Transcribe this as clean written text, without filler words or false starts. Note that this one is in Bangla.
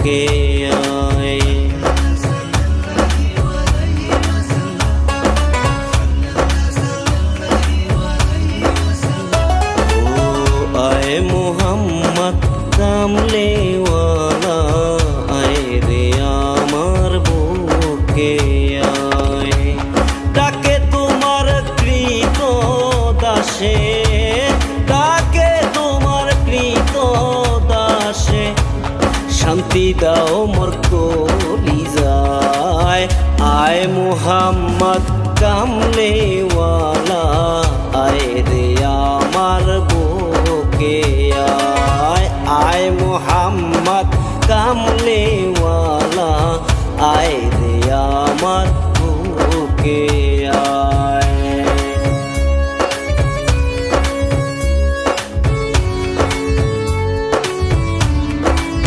বুকে আয়। আয় মোহাম্মদ কামলেওয়ালা আয় রে আমার বুকে আয়। ডাকে তোমার কৃত দাসে, ডাকে তোমার কৃত দাসে, শান্তি দাও মোর কলিজায়। আয় মোহাম্মদ কামলেওয়ালা আয় রে আমার বুকে আয়। আয় মোহাম্মদ কামলে